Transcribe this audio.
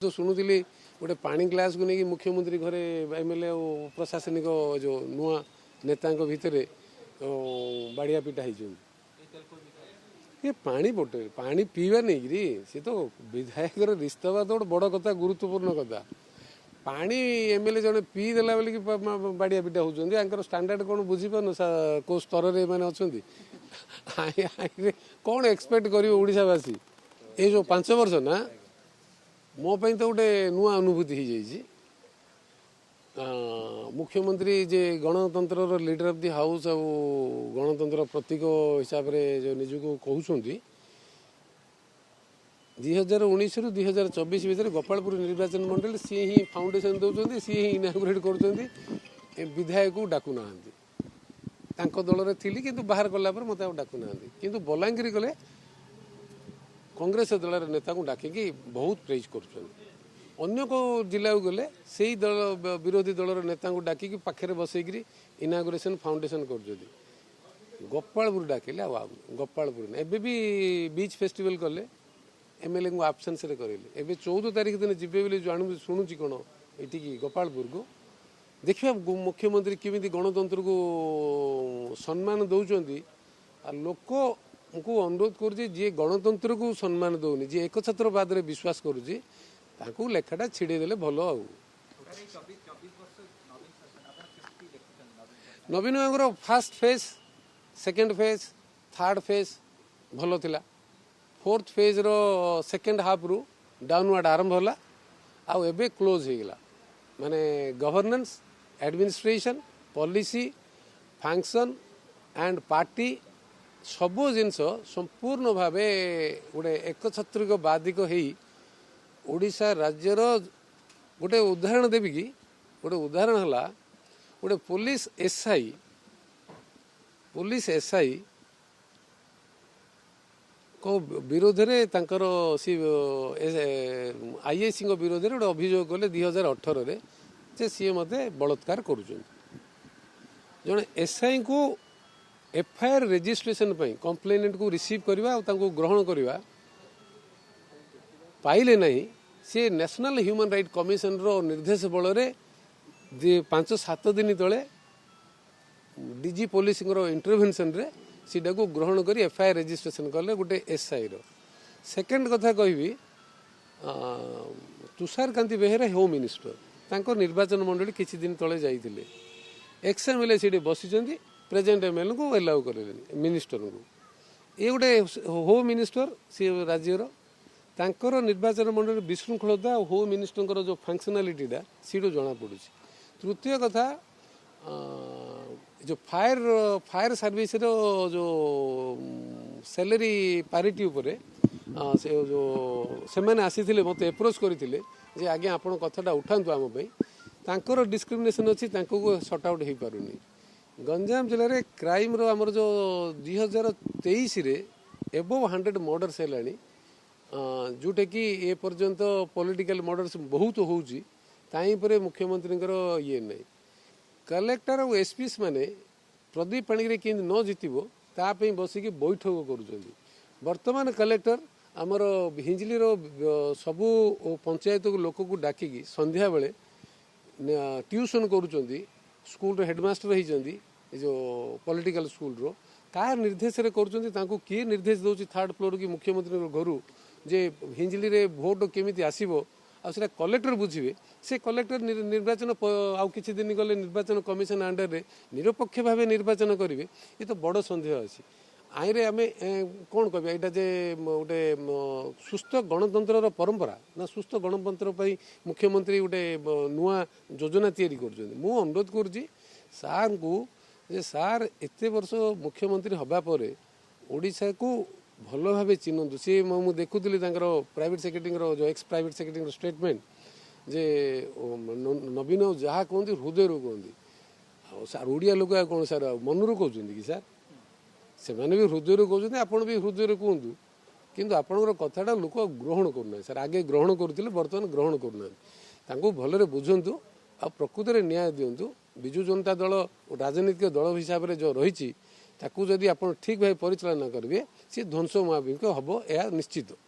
जो शुणुली गोटे पानी ग्लास को लेकिन मुख्यमंत्री घरे एमएलए और प्रशासनिक जो नुआ नेता भितर बाड़िया पिटा ये पानी बोतल पानी पीवा नहीं कि सी तो विधायक रिश्ता तो बड़ कथा गुरुत्वपूर्ण कथा पानी एमएलए जड़े पीदेला बोल बाड़िया पिटा होकर स्टांडार्ड कौन बुझीपार कौ स्तर में अच्छा कौन एक्सपेक्ट कर ओडावासी ये जो 5 वर्ष ना मोपाई तो गोटे नुआ अनुभूति हो जाइए मुख्यमंत्री जे गणतंत्र लीडर ऑफ द हाउस और गणतंत्र प्रतीक हिसाब से जो निजको कहते 2019 रु 2024 भितर गोपालपुर निर्वाचन मंडल सी ही फाउंडेशन दौरान सी ही इनागुरेट कर विधायक को डाकू ना दल थी कि बाहर कलापर मत डाकू ना कि बलांगीर गले कांग्रेस दल नेता को डाकिकी बहुत प्रेज कर अन्य को जिला को गले से ही दल विरोधी दल नेता को डाकिकी पाखे बसईकरी इनागुरेशन फाउंडेशन कर गोपालपुर डाकिले गोपालपुर एवं भी बीच फेस्टिवल कले एमएलए को आबसेन्स करेंगे एवं 14 तारीख दिन जीवे बोली जाणु शुणुची कौन ये गोपालपुर को देखिए मुख्यमंत्री केमी गणतंत्र को सम्मान दौरान लोक को अनुरोध कर जी गणतंत्र को सम्मान दौनी जी एक छत्रवाद विश्वास करुच्ची लेखाटा छिड़ेदेले भल आ नवीन बाबूर first phase second phase third phase भल थिला फोर्थ फेज रो सेकेंड हाफ रु डाउनवर्ड आरंभ होला आउ एबे क्लोज हो गला माने governance administration policy function and party सबो जिनस संपूर्ण भावे गोटे एकछत्रिक बादिक हेई ओडिशा राज्यर गोटे उदाहरण देवी कि गोटे उदाहरण हला गोटे पुलिस एसआई को विरोध रे तांकर सी आईएसी विरोध रे गोटे अभियोग कले 2018 रे जे सी मते बलात्कार करुछन जने एसआई को एफआईआर रजिस्ट्रेशन पर कंप्लेनेंट को रिसीव करवा और ग्रहण करवा पाइले नहीं सी नेशनल ह्यूमन राइट कमिशन रो निर्देश बल 5-7 दिन तले डीजी पुलिस इंटरवेंशन रे सीटा को ग्रहण कर एफआईआर रजिस्ट्रेशन कले गोटे एसआई रो सेकेंड कथा कहबी तुषार कांति बेहेरा होम मिनिस्टर तांको निर्वाचन मंडली किछि दिन तले जाइथिले एक्सएमएलए सीट बसिचंदी प्रेजेंट एमएलए को एलाउ कर मिनिस्टर को ये गोटे होम मिनिस्टर सी राज्यर तांकर निर्वाचन मंडल विशृंखलता होम मिनिस्टर जो फंक्शनालीटा सीटू जना पड़ी तृतीय कथा जो फायर सर्विस रो जो सैलरी पारिटी उपरे से जो से मैंने आसी मत एप्रोच करते जे आगे आपण कथाटा उठातु आम तांकर डिस्क्रिमिनेशन अच्छी सॉर्ट आउट हो पारुनी गंजाम जिले में क्राइम रो आमर जो 2023 रे एबव 100 मर्डर्स है जोटा कि ए पर्यंत पॉलिटिकल मर्डर्स बहुत होउची ताई परे मुख्यमंत्री ये नहीं कलेक्टर और एसपीस माने प्रदीप पाणिग्राही कि न जितबो तापई बसिकी बैठक करुचंदी वर्तमान कलेक्टर आमर हिंजली रो सबु पंचायत को लोक को डाकिकी संध्या बेले ट्यूशन करुचंदी स्कूल हेडमास्टर होती जो पॉलिटिकल स्कूल रो कार निर्देश रे करुचंदी तांको किए निर्देश दउची थर्ड फ्लोर की मुख्यमंत्री घर जे हिंजली रे भोट केमिति आसीबो आ सेटा कलेक्टर बुझिबे से कलेक्टर निर्वाचन आउ किछि दिन गले निर्वाचन कमिशन अंडर रे निरपेक्ष भावे निर्वाचन करिवे ये तो बड़ संदेह अछि आईरे आमे कोन कहबे एटा जे गोटे सुस्थ गणतंत्र परंपरा ना सुस्थ गणतंत्र पई मुख्यमंत्री गोटे नुआ योजना तैयारी कर मु अनुरोध करुच्ची सार को जे सार एते वर्ष मुख्यमंत्री हबा परे ओडिशा को भल भाव चिन्हतु सी मुझे देखुली प्राइवेट सेक्रेटरी जो एक्स प्राइवेट सेक्रेटरी स्टेटमेंट जे नवीन जहाँ कहते हृदय कहते सार ओडिया लोक कौन सार मनरू कहते कि सार से भी हृदय कहते आपड़ भी हृदय कहतु किंतु आपणकर कथाटा लोक ग्रहण करना सार आगे ग्रहण करुले बर्तमान ग्रहण करना भलरे बुझंतु आ प्रकृत में न्याय दिंतु विजु जनता दल राजनीतिक दल हिसाब से जो रही ताकू जदि आप ठीक भाव परिचालना करेंगे सी ध्वंस महाविक हम यह निश्चित।